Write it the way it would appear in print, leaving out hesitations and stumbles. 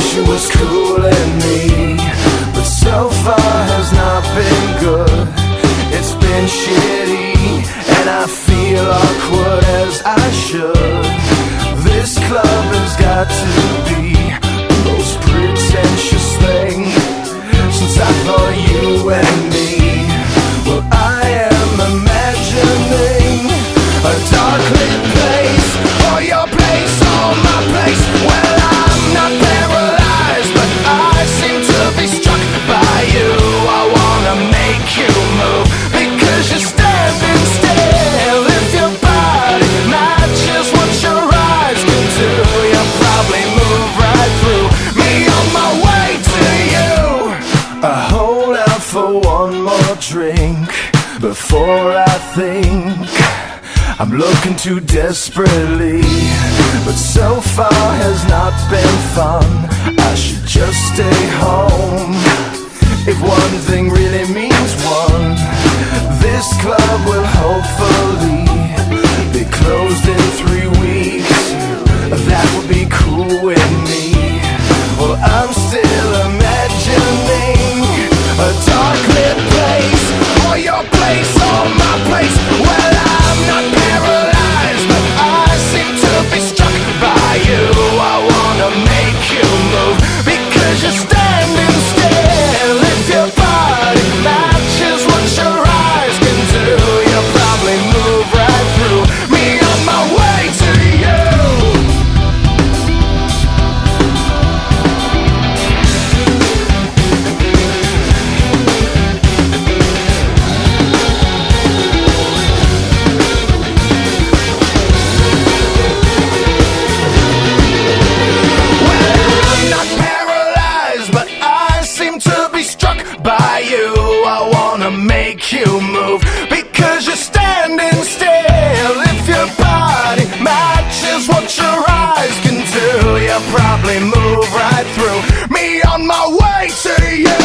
she was cooling me, but so far has not been good. It's been shitty, and I feel awkward as I should. This club has got to be the most pretentious thing since I thought you and me. Well, I am imagining a dark lit place, or your place, or my place. Well, I'm not paralyzed, but I seem to be struck by you. I wanna make you move, because you're standing still. If your body matches what your eyes can do, you'll probably move right through me on my way to you. I hold out for one more drink before I think I'm looking too desperately, but so far has not been fun. I should just stay home. If one thing really means one, this club will hopefully be closed in 3 weeks. That would be cool with me. Well, I'm still imagining a dark lit place, or your place, or my place. Well, I'm not paralyzed, but I seem to be struck by you. I wanna make you move, because you're standing still. If your body matches what your eyes can do, you'll probably move right through me on my way to you. By you, I wanna make you move, because you're standing still. If your body matches what your eyes can do, you'll probably move right through me on my way to you.